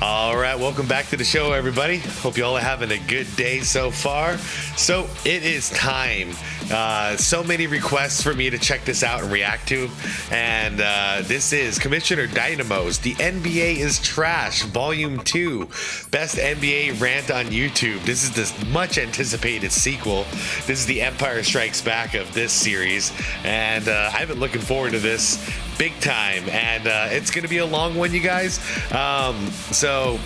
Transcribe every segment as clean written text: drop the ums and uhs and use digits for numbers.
All right, welcome back to the show, everybody. Hope you all are having a good day so far. So it is time. So many requests for me to check this out and react to. And this is Commissioner Dynamo's The NBA is Trash, Volume 2. Best NBA rant on YouTube. This is this much anticipated sequel. This is the Empire Strikes Back of this series. And I've been looking forward to this big time. And it's going to be a long one, you guys. So,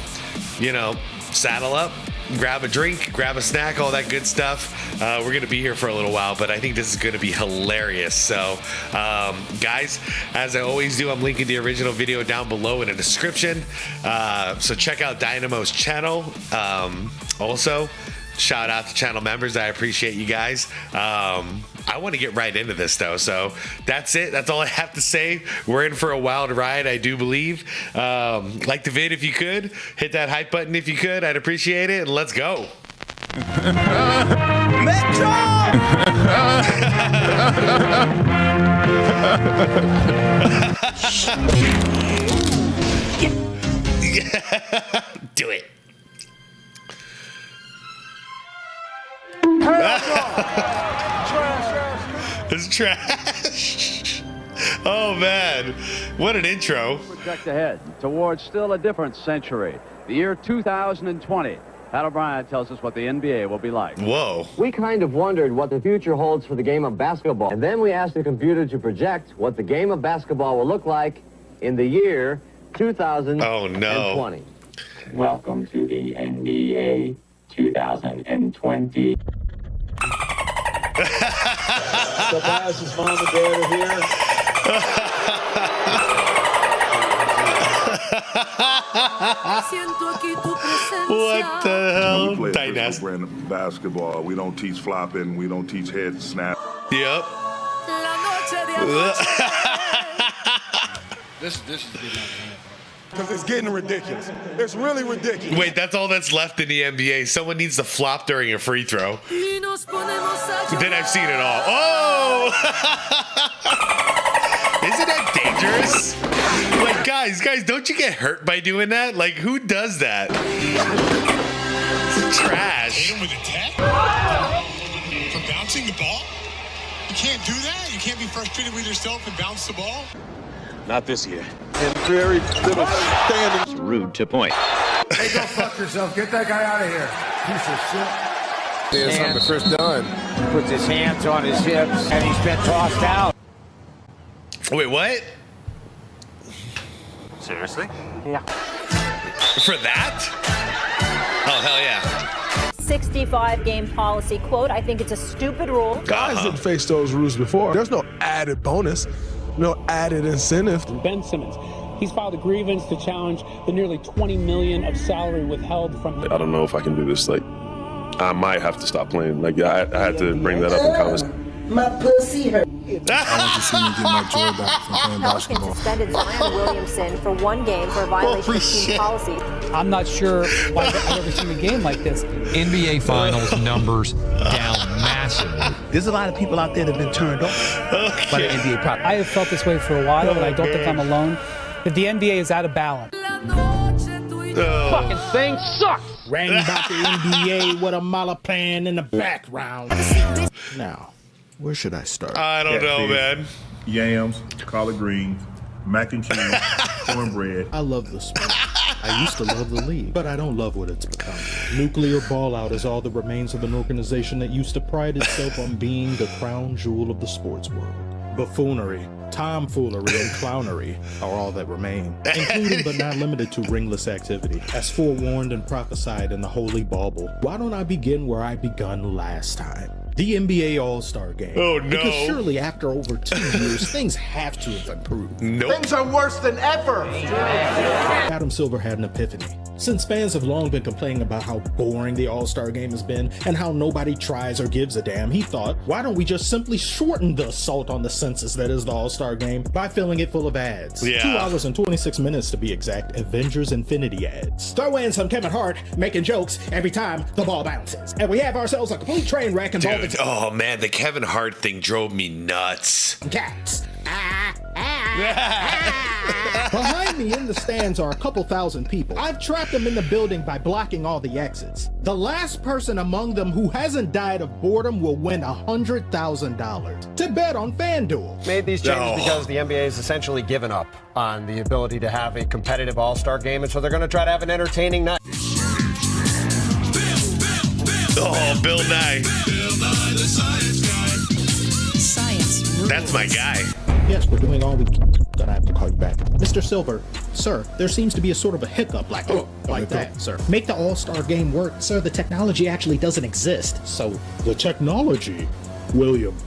you know, saddle up, grab a drink, grab a snack, all that good stuff. We're going to be here for a little while, but I think this is going to be hilarious. So, guys, as I always do, I'm linking the original video down below in the description. So check out Dynamo's channel. Also, shout out to channel members. I appreciate you guys. I want to get right into this though, so that's it. That's all I have to say. We're in for a wild ride, I do believe. Like the vid if you could, hit that hype button if you could, I'd appreciate it, and let's go. Metro! Do it. It's trash. Oh man, what an intro. Project ahead towards still a different century, the year 2020. Pat O'Brien tells us what the NBA will be like. Whoa. We kind of wondered what the future holds for the game of basketball. And then we asked the computer to project what the game of basketball will look like in the year 2020. Oh no. Welcome to the NBA 2020. Tobias's mom and dad are here. What the hell? We play Dynasty. brand basketball. We don't teach flopping. We don't teach head snap. Yep. This is getting because it's getting ridiculous. It's really ridiculous. Wait, that's all that's left in the NBA. Someone needs to flop during a free throw. Then I've seen it all. Oh! Isn't that dangerous? Like, guys, don't you get hurt by doing that? Like, who does that? It's trash. With a tech? For bouncing the ball? You can't do that? You can't be frustrated with yourself and bounce the ball? Not this year. And very little standing. It's rude to point. Hey, go fuck yourself. Get that guy out of here. Piece of shit. There's something Chris Dunn. Puts his hands on his hips, and he's been tossed out. Wait, what? Seriously? Yeah. For that? Oh, hell yeah. 65-game policy. Quote, I think it's a stupid rule. Guys didn't face those rules before. There's no added bonus. No added incentive. Ben Simmons, he's filed a grievance to challenge the nearly $20 million of salary withheld from him. I don't know if I can do this. Like, I might have to stop playing. Like, I had to bring that up in conversation. My pussy hurt. I want to see me get my joy back from playing Pelicans basketball. suspended Zion Williamson for 1 game for a violation of team policy. I'm not sure why I've ever seen a game like this. NBA Finals numbers down massively. There's a lot of people out there that have been turned off by the NBA product. I have felt this way for a while, and I don't think I'm alone. That the NBA is out of balance. Fucking thing sucks. Ranting about the NBA with a malapan in the background. Now, where should I start? I don't know, man. Yams, collard greens, mac and cheese, cornbread. I love the sport. I used to love the league, but I don't love what it's become. Nuclear Ballout is all that remains of an organization that used to pride itself on being the crown jewel of the sports world. Buffoonery, tomfoolery, and clownery are all that remain, including but not limited to ringless activity, as forewarned and prophesied in the holy Bible. Why don't I begin where I begun last time? The NBA All-Star Game. Oh, no. Because surely after over 2 years, things have to have improved. Nope. Things are worse than ever. Adam Silver had an epiphany. Since fans have long been complaining about how boring the All-Star Game has been and how nobody tries or gives a damn, he thought, why don't we just simply shorten the assault on the census that is the All-Star Game by filling it full of ads? Yeah. 2 hours and 26 minutes to be exact, Avengers Infinity ads. Throw in some Kevin Hart making jokes every time the ball bounces. And we have ourselves a complete train wreck involving Oh man, the Kevin Hart thing drove me nuts. cats. Behind Behind me in the stands are a couple thousand people. I've trapped them in the building by blocking all the exits. The last person among them who hasn't died of boredom will win $100,000 to bet on FanDuel. Made these changes because the NBA has essentially given up on the ability to have a competitive all-star game, and so they're going to try to have an entertaining night. Oh, Bill Nye. Bill Nye the Science Guy. Science rules. That's my guy. Yes, we're doing all we can. Gonna have to call you back. Mr. Silver, sir, there seems to be a sort of a hiccup like that, sir. Make the All-Star game work. Sir, the technology actually doesn't exist, so... The technology? William,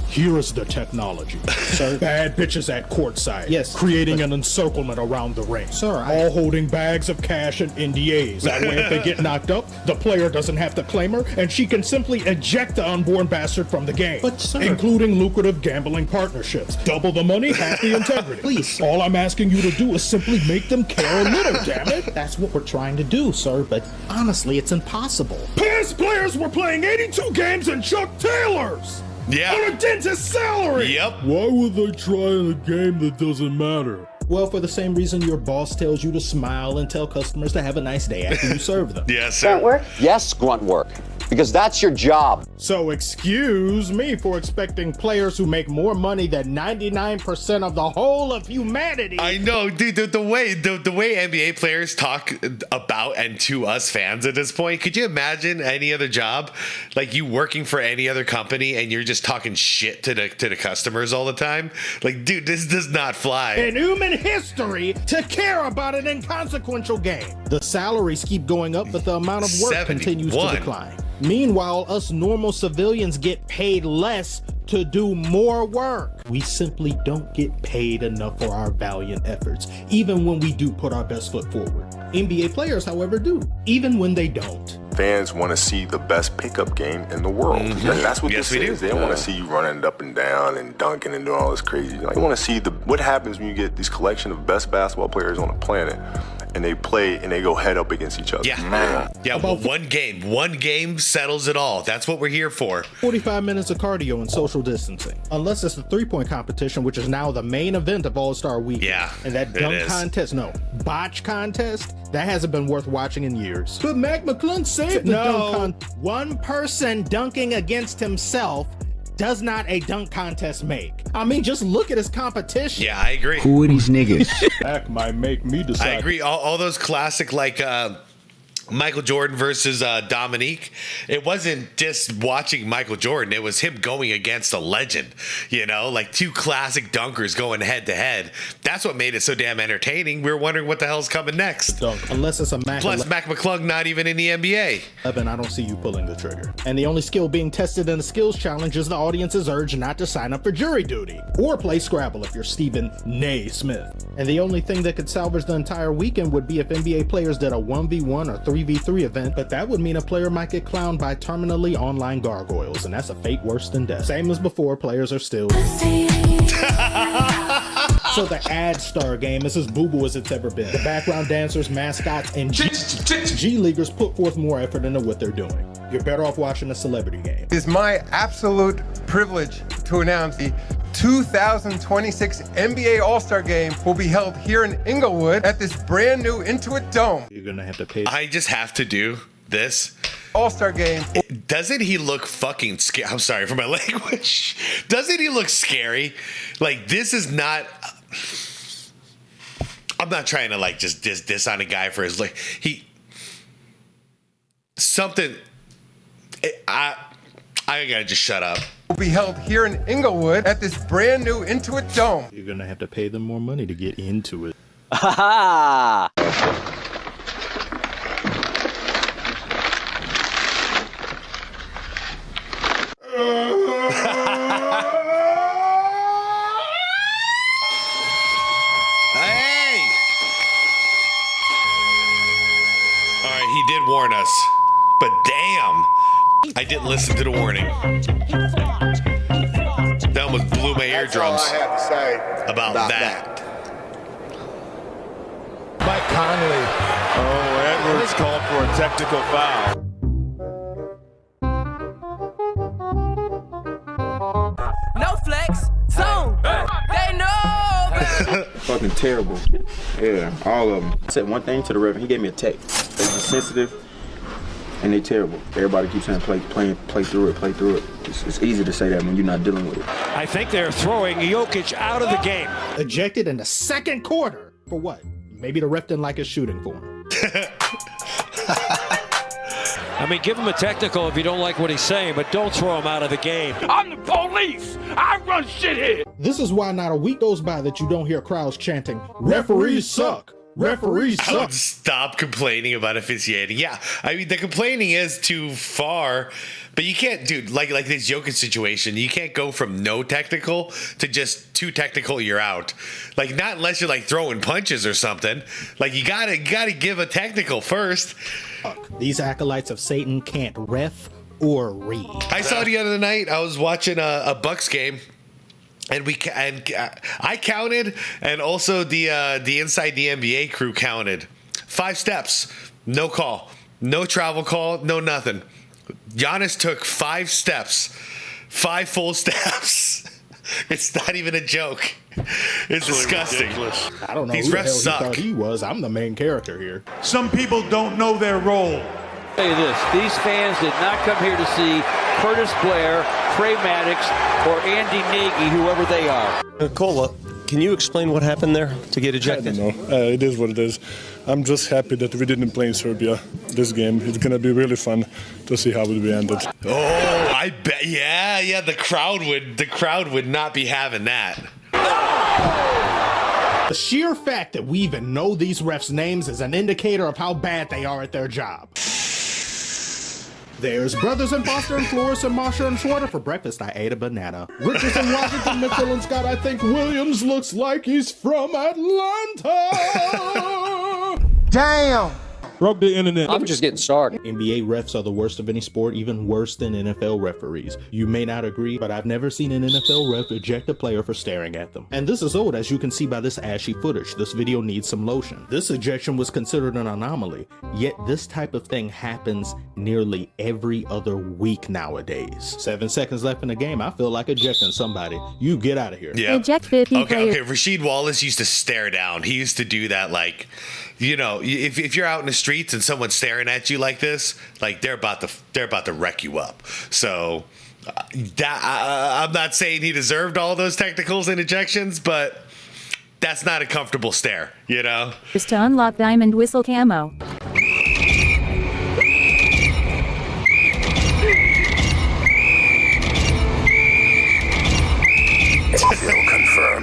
here is the technology. Sir? Bad bitches at courtside. Yes. Creating an encirclement around the ring. Sir, all holding bags of cash and NDAs. That way if they get knocked up, the player doesn't have to claim her, and she can simply eject the unborn bastard from the game. But sir... Including lucrative gambling partnerships. Double the money, half the integrity. Please. All I'm asking you to do is simply make them care a little, damn it. That's what we're trying to do, sir, but honestly, it's impossible. Past players were playing 82 games in Chuck Taylor's! Yeah. On a dentist's salary! Yep. Why would they try in a game that doesn't matter? Well, for the same reason your boss tells you to smile and tell customers to have a nice day after you serve them. Yes, sir. Grunt work? Yes, grunt work. Because that's your job. So excuse me for expecting players who make more money than 99% of the whole of humanity. I know, dude. The way NBA players talk about and to us fans at this point, could you imagine any other job, like you working for any other company and you're just talking shit to the customers all the time? Like, dude, this does not fly. In human history, to care about an inconsequential game. The salaries keep going up, but the amount of work continues to decline. Meanwhile, us normal civilians get paid less to do more work. We simply don't get paid enough for our valiant efforts, even when we do put our best foot forward. NBA players, however, do, even when they don't. Fans want to see the best pickup game in the world. Mm-hmm. That's what this is. They don't want to see you running up and down and dunking and doing all this crazy. Like, they want to see what happens when you get this collection of best basketball players on the planet and they play and they go head up against each other. Yeah, well, one game settles it all. That's what we're here for. 45 minutes of cardio and social distancing. Unless it's the three-point competition, which is now the main event of All-Star Weekend. Yeah, and that dunk contest, botch contest, that hasn't been worth watching in years. But Mac McClung saved the dunk contest. One person dunking against himself does not a dunk contest make. I mean, just look at his competition. Yeah, I agree. Who are these niggas? That might make me decide. I agree. All those classic, like, Michael Jordan versus Dominique. It wasn't just watching Michael Jordan. It was him going against a legend, like two classic dunkers going head to head. That's what made it so damn entertaining. We were wondering what the hell's coming next. Unless it's a Mac. Plus, Mac McClung not even in the NBA. Evan, I don't see you pulling the trigger. And the only skill being tested in the skills challenge is the audience's urge not to sign up for jury duty or play Scrabble if you're Stephen Naismith. And the only thing that could salvage the entire weekend would be if NBA players did a 1v1 or 3v3 event, but that would mean a player might get clowned by terminally online gargoyles, and that's a fate worse than death. Same as before, players are still... So the ad star game is as boo-boo as it's ever been. The background dancers, mascots, and G-Leaguers put forth more effort into what they're doing. You're better off watching a celebrity game. It is my absolute privilege to announce the 2026 NBA All-Star Game will be held here in Inglewood at this brand new Intuit Dome. You're gonna have to pay. I just have to do this. All-Star Game. Doesn't he look fucking scary? I'm sorry for my language. Doesn't he look scary? Like, this is not... I'm not trying to like just diss on a guy for his like I gotta just shut up. Will be held here in Inglewood at this brand new Intuit Dome. You're gonna have to pay them more money to get into it. Ha He did warn us, but damn, I didn't listen to the warning. That almost blew my eardrums. That's all I have to say about that. Mike Conley. Oh, Edwards called for a technical foul. No flex, zone. They know better. Fucking terrible. Yeah, all of them. I said one thing to the ref, he gave me a text. They were sensitive, and they terrible. Everybody keeps saying play through it. It's easy to say that when you're not dealing with it. I think they're throwing Jokic out of the game. Ejected in the second quarter. For what? Maybe the ref didn't like his shooting for him. I mean, give him a technical if you don't like what he's saying, but don't throw him out of the game. I'm the police. I run shit here. This is why not a week goes by that you don't hear crowds chanting, "Referees suck. Referees I would suck." stop complaining about officiating. Yeah, I mean, the complaining is too far, but you can't, dude, like this Jokic situation, you can't go from no technical to just too technical, you're out. Like, not unless you're like throwing punches or something. Like, you gotta give a technical first. These acolytes of Satan can't ref or read. I saw the other night, I was watching a Bucks game. And I counted, and also the Inside the NBA crew counted. 5 steps, no call, no travel call, no nothing. Giannis took 5 steps, 5 full steps. It's not even a joke. It's disgusting. Ridiculous. I don't know These who the refs hell suck. he thought he was. I'm the main character here. Some people don't know their role. Tell you this, these fans did not come here to see Curtis Blair, Trey Maddox, or Andy Nagy, whoever they are. Cola, can you explain what happened there to get ejected? I don't know. It is what it is. I'm just happy that we didn't play in Serbia this game. It's going to be really fun to see how it will be ended. Oh, I bet. Yeah. The crowd would not be having that. The sheer fact that we even know these refs' names is an indicator of how bad they are at their job. There's brothers in Foster and Flores and Marsha and Schwarter. For breakfast, I ate a banana. Richardson, Washington, Mitchell, and Scott. I think Williams looks like he's from Atlanta. Damn. Broke the internet. I'm just getting started. NBA refs are the worst of any sport, even worse than NFL referees. You may not agree, but I've never seen an NFL ref eject a player for staring at them. And this is old, as you can see by this ashy footage. This video needs some lotion. This ejection was considered an anomaly, yet this type of thing happens nearly every other week nowadays. 7 seconds left in the game, I feel like ejecting somebody. You get out of here. Yeah. Eject 50 Okay. Rasheed Wallace used to stare down. He used to do that, like, you know, if you're out in the streets and someone's staring at you like this, like they're about to wreck you up. So I'm not saying he deserved all those technicals and ejections, but that's not a comfortable stare, you know? Just to unlock Diamond Whistle Camo.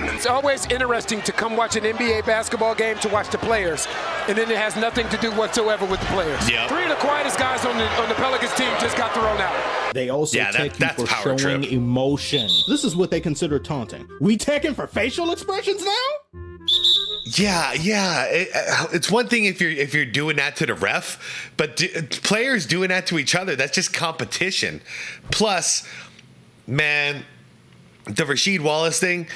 It's always interesting to come watch an NBA basketball game to watch the players, and then it has nothing to do whatsoever with the players. Yep. 3 of the quietest guys on the Pelicans team just got thrown out. They also tech you for showing emotion. This is what they consider taunting. We teching for facial expressions now? Yeah. It's one thing if you're doing that to the ref, but players doing that to each other, that's just competition. Plus, man, the Rasheed Wallace thing,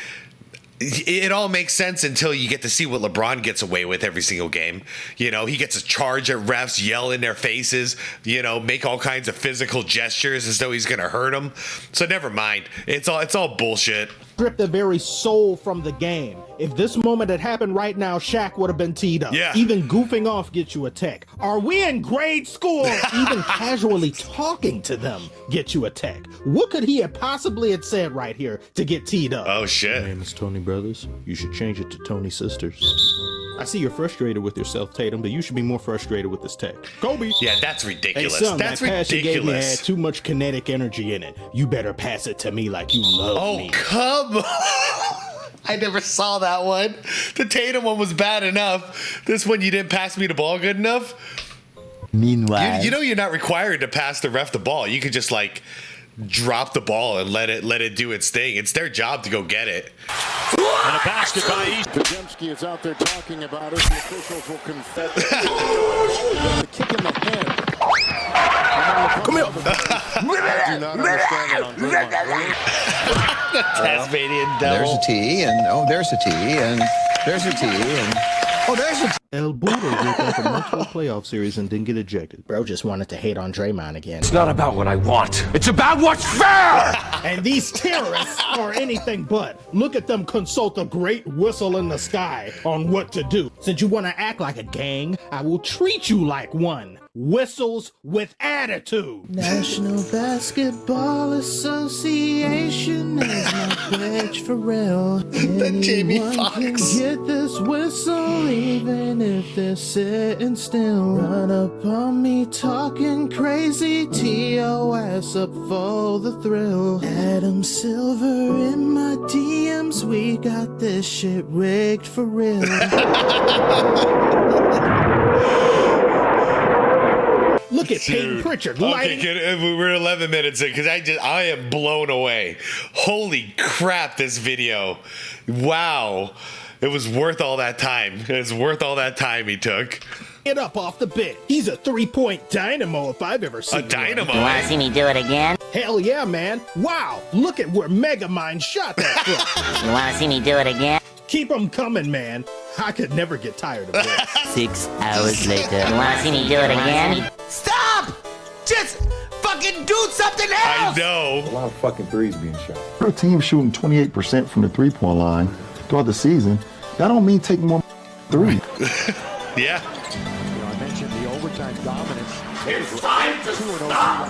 it all makes sense until you get to see what LeBron gets away with every single game. You know, he gets a charge at refs, yell in their faces, you know, make all kinds of physical gestures as though he's going to hurt them. So never mind. It's all bullshit. Strip the very soul from the game. If this moment had happened right now, Shaq would have been teed up. Yeah. Even goofing off gets you a tech. Are we in grade school? Even casually talking to them gets you a tech. What could he have possibly had said right here to get teed up? Oh, shit. My name is Tony Brothers. You should change it to Tony Sisters. I see you're frustrated with yourself, Tatum, but you should be more frustrated with this tech. Kobe. Yeah, that's ridiculous. Hey, son, that's that pass you gave me ridiculous. had too much kinetic energy in it. You better pass it to me like you love me. Oh, come on. I never saw that one. The Tatum one was bad enough. This one, you didn't pass me the ball good enough. Meanwhile, you know you're not required to pass the ref the ball. You could just like drop the ball and let it do its thing. It's their job to go get it. And a basket by East. Trmc is out there talking about it. The officials will confess. Kick in the head. Come here. I do not understand it on Tasmanian devil. There's a T, and there's a T, and there's a T, and Oh, there's a... El Budo did that for multiple playoff series and didn't get ejected. Bro just wanted to hate on Draymond again. It's not about what I want. It's about what's fair! And these terrorists are anything but. Look at them consult a great whistle in the sky on what to do. Since you want to act like a gang, I will treat you like one. Whistles with attitude. National Basketball Association is my bitch for real. That Jamie Foxx. Can get this whistle even if they're sitting still. Run up on me talking crazy, TOS up for the thrill. Adam Silver in my DMs, we got this shit rigged for real. Look at Peyton Pritchard lighting. Okay, we're 11 minutes in because I am blown away. Holy crap, this video. Wow. It was worth all that time. It was worth all that time he took. It up off the bit. He's a 3-point dynamo if I've ever seen a dynamo. You want to see me do it again? Hell yeah, man. Wow, look at where Megamind shot that from. You want to see me do it again? Keep them coming, man. I could never get tired of this. 6 hours later. You want to see me do it again? Stop! Just fucking do something else! I know. A lot of fucking threes being shot. For a team shooting 28% from the three-point line throughout the season, that don't mean taking more three. Yeah. I mentioned the overtime dominance. It's time to stop!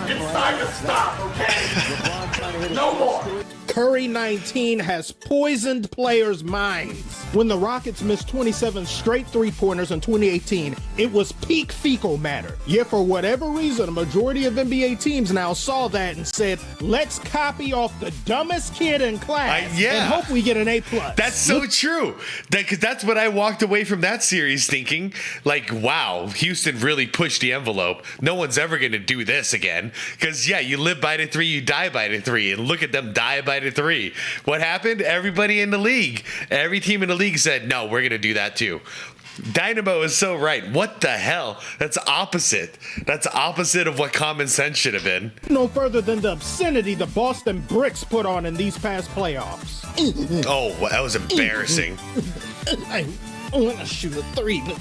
It's time to stop, okay? No more! Curry 19 has poisoned players' minds. When the Rockets missed 27 straight three-pointers in 2018, it was peak fecal matter. Yet for whatever reason, a majority of NBA teams now saw that and said, let's copy off the dumbest kid in class and hope we get an A+. That's so true. Because that's what I walked away from that series thinking, like, wow, Houston really pushed the envelope. No one's ever going to do this again. Because, yeah, you live by the three, you die by the three. And look at them die by the three. What happened? Everybody in the league, every team in the league said, no, we're going to do that too. Dynamo is so right. What the hell? That's opposite. That's opposite of what common sense should have been. No further than the obscenity the Boston Bricks put on in these past playoffs. Oh, well, that was embarrassing. I want to shoot a 3, but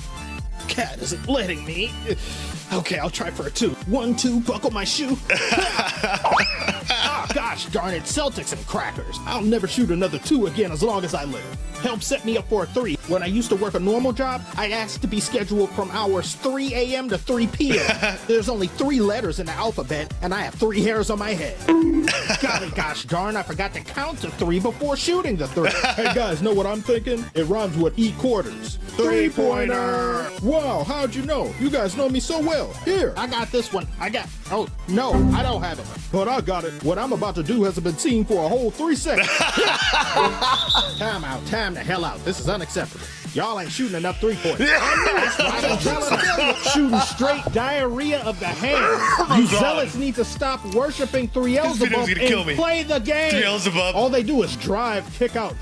Cat isn't letting me. Okay, I'll try for a 2. 1, 2, buckle my shoe. Ah, gosh darn it, Celtics and crackers. I'll never shoot another 2 again as long as I live. Help set me up for a 3. When I used to work a normal job, I asked to be scheduled from hours 3 a.m. to 3 p.m. There's only 3 letters in the alphabet, and I have 3 hairs on my head. Golly gosh darn, I forgot to count to 3 before shooting the 3. Hey guys, know what I'm thinking? It rhymes with E quarters. 3-pointer! Wow, how'd you know? You guys know me so well. Here, I got this one. Oh, no, I don't have it. But I got it. What I'm about to do hasn't been seen for a whole 3 seconds. Time out, time the hell out. This is unacceptable. Y'all ain't shooting enough 3-pointers. Shooting straight diarrhea of the hand. You zealots need to stop worshiping 3-Elzebub and play the game. 3-Elzebub. All they do is drive, kick out,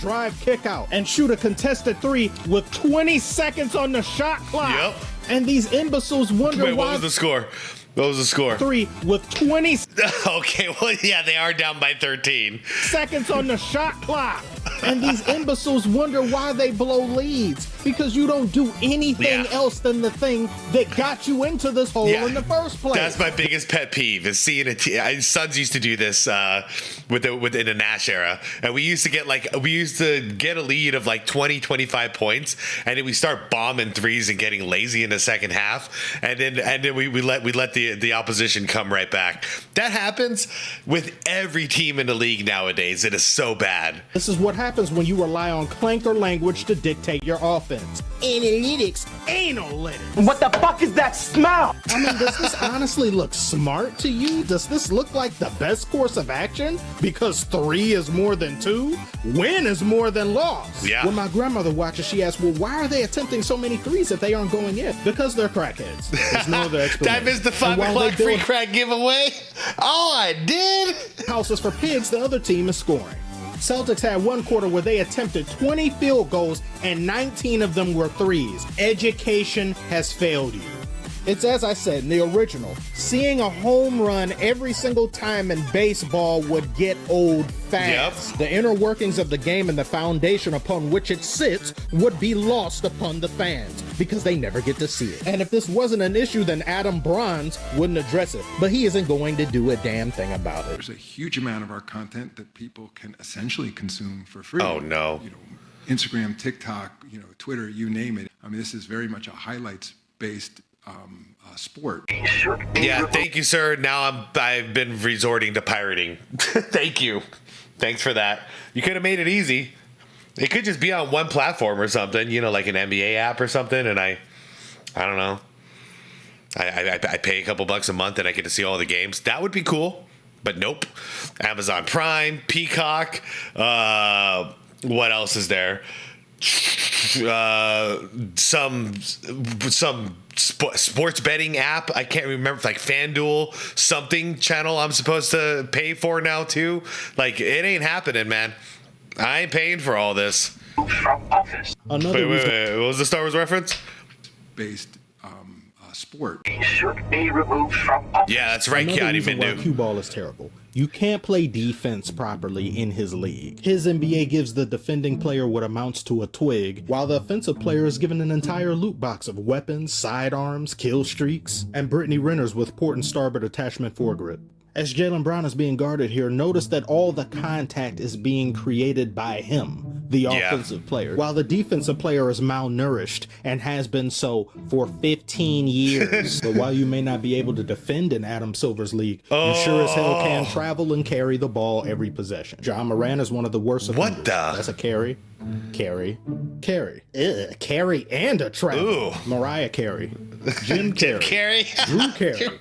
and shoot a contested 3 with 20 seconds on the shot clock. Yep. And these imbeciles wonder why. What was the score? What was the score? 3 with 20. Okay, well, yeah, they are down by 13 seconds on the shot clock. And these imbeciles wonder why they blow leads. Because you don't do anything else than the thing that got you into this hole in the first place. That's my biggest pet peeve is seeing Suns used to do this within the Nash era. And we used to get a lead of like 20, 25 points. And then we start bombing threes and getting lazy in the second half. And then we let the opposition come right back. That happens with every team in the league nowadays. It is so bad. This is what happens when you rely on clanker language to dictate your offense. Analytics, analytics. What the fuck is that smell? I mean, does this honestly look smart to you? Does this look like the best course of action? Because 3 is more than 2? Win is more than loss. Yeah. When my grandmother watches, she asks, well, why are they attempting so many 3s if they aren't going in? Because they're crackheads. There's no other explanation. That is the 5 o'clock free crack giveaway. Oh, I did. Houses for pigs, the other team is scoring. Celtics had one quarter where they attempted 20 field goals and 19 of them were 3s. Education has failed you. It's as I said in the original. Seeing a home run every single time in baseball would get old fast. Yep. The inner workings of the game and the foundation upon which it sits would be lost upon the fans because they never get to see it. And if this wasn't an issue, then Adam Bronze wouldn't address it. But he isn't going to do a damn thing about it. There's a huge amount of our content that people can essentially consume for free. Oh, no. You know, Instagram, TikTok, you know, Twitter, you name it. I mean, this is very much a highlights-based sport. Yeah, thank you, sir. Now I've been resorting to pirating. Thank you. Thanks for that. You could have made it easy. It could just be on one platform or something, you know, like an NBA app or something. And I don't know. I pay a couple bucks a month and I get to see all the games. That would be cool. But nope. Amazon Prime, Peacock. What else is there? Some sports betting app. I can't remember, like FanDuel something channel I'm supposed to pay for now too. Like, it ain't happening, man. I ain't paying for all this. Wait. What was the Star Wars reference? Based sport. Should be removed from office. Yeah, that's right. Another reason why cue ball is terrible. You can't play defense properly in his league. His NBA gives the defending player what amounts to a twig, while the offensive player is given an entire loot box of weapons, sidearms, kill streaks, and Brittany Renner's with port and starboard attachment foregrip. As Jaylen Brown is being guarded here, notice that all the contact is being created by him, the offensive player, while the defensive player is malnourished and has been so for 15 years. But while you may not be able to defend in Adam Silver's league, you sure as hell can travel and carry the ball every possession. John Moran is one of the worst offenders. What the? That's a carry. Carry. Carry and a travel. Ooh. Mariah Carey. Jim Carrey. Drew Carey.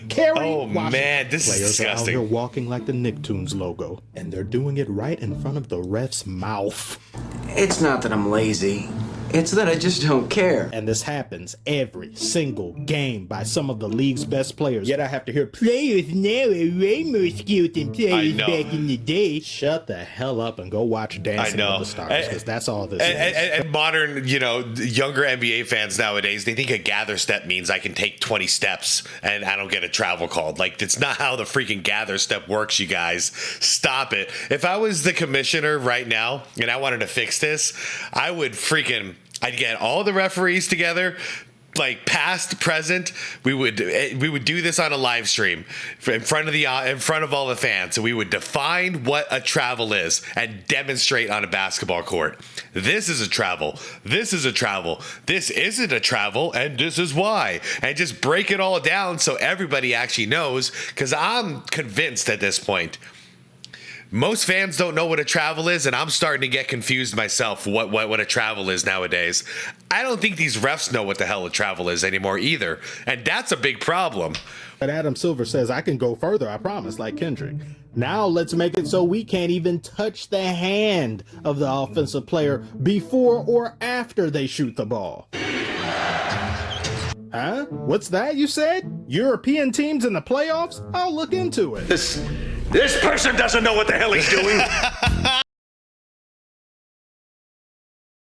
Carey. Oh, Washington. man, this is Players disgusting. are out here walking like the Nicktoons logo, and they're doing it right in front of the ref's mouth. It's not that I'm lazy. It's that I just don't care. And this happens every single game by some of the league's best players. Yet I have to hear players now are way more skilled than players back in the day. Shut the hell up and go watch Dancing with the Stars, because that's all this is. And modern, you know, younger NBA fans nowadays, they think a gather step means I can take 20 steps and I don't get a travel called. Like, it's not how the freaking gather step works, you guys. Stop it. If I was the commissioner right now and I wanted to fix this, I'd get all the referees together, like past, present. We would do this on a live stream in front of all the fans. So we would define what a travel is and demonstrate on a basketball court. This is a travel. This is a travel. This isn't a travel, and this is why. And just break it all down so everybody actually knows. Because I'm convinced at this point, most fans don't know what a travel is, and I'm starting to get confused myself what a travel is nowadays. I don't think these refs know what the hell a travel is anymore either, and that's a big problem. But Adam Silver says, I can go further, I promise, like Kendrick. Now let's make it so we can't even touch the hand of the offensive player before or after they shoot the ball. Huh? What's that you said? European teams in the playoffs? I'll look into it. This person doesn't know what the hell he's doing.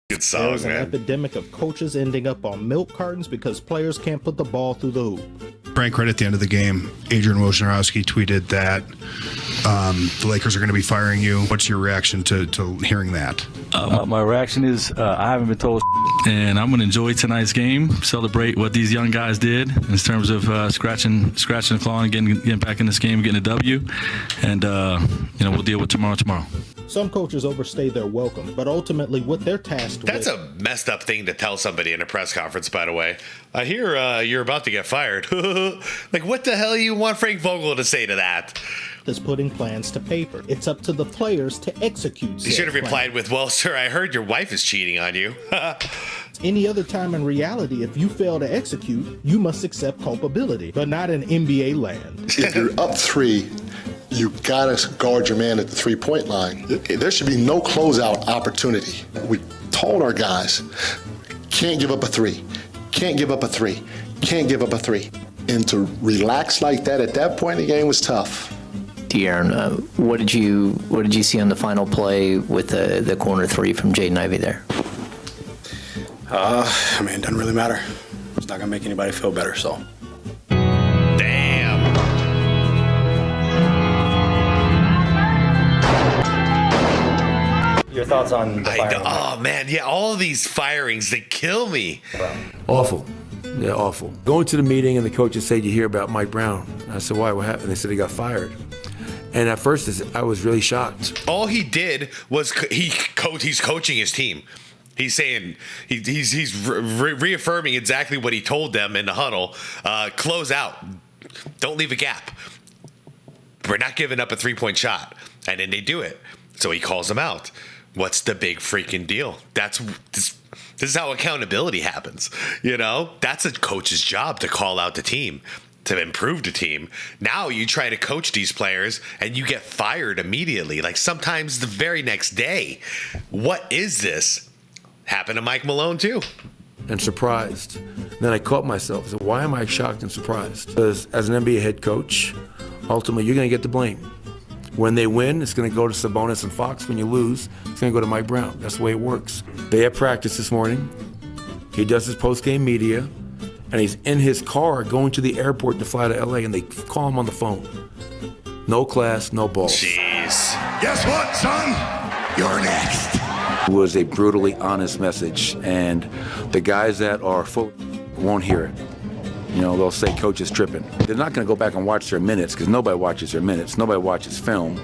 Good song, There's an man. epidemic of coaches ending up on milk cartons because players can't put the ball through the hoop. Frank, right at the end of the game, Adrian Wojnarowski tweeted that the Lakers are going to be firing you. What's your reaction to hearing that? My reaction is I haven't been told, and I'm going to enjoy tonight's game, celebrate what these young guys did in terms of scratching the claw and getting back in this game, getting a W, and we'll deal with tomorrow. Some coaches overstay their welcome, but ultimately what they're tasked That's a messed up thing to tell somebody in a press conference, by the way. I hear you're about to get fired. Like, what the hell you want Frank Vogel to say to that? is putting plans to paper. It's up to the players to execute. You should have replied with, well, sir, I heard your wife is cheating on you. Any other time in reality, if you fail to execute, you must accept culpability, but not in NBA land. If you're up 3, you gotta guard your man at the 3-point line. There should be no closeout opportunity. We told our guys, can't give up a 3, can't give up a 3, can't give up a 3. And to relax like that at that point in the game was tough. De'Aaron, what did you see on the final play with the corner 3 from Jaden Ivey there? I mean, it doesn't really matter. It's not going to make anybody feel better. So. Damn. Your thoughts on the firing? Oh, man. Yeah, all these firings, they kill me. Awful. Yeah, awful. Going to the meeting and the coaches said, you hear about Mike Brown. And I said, why? What happened? They said he got fired. And at first, I was really shocked. All he did was he's coaching his team. He's saying he's reaffirming exactly what he told them in the huddle. Close out. Don't leave a gap. We're not giving up a 3-point shot. And then they do it. So he calls them out. What's the big freaking deal? This is how accountability happens. You know, that's a coach's job to call out the team, to improve the team. Now you try to coach these players and you get fired immediately, like sometimes the very next day. What is this? Happened to Mike Malone too. And surprised. Then I caught myself. I said, why am I shocked and surprised? Because as an NBA head coach, ultimately you're going to get the blame. When they win, it's going to go to Sabonis and Fox. When you lose, it's going to go to Mike Brown. That's the way it works. They had practice this morning. He does his post-game media, and he's in his car going to the airport to fly to LA, and they call him on the phone. No class, no balls. Jeez. Guess what, son? You're next. It was a brutally honest message, and the guys that are full won't hear it. You know, they'll say coach is tripping. They're not going to go back and watch their minutes because nobody watches their minutes. Nobody watches film.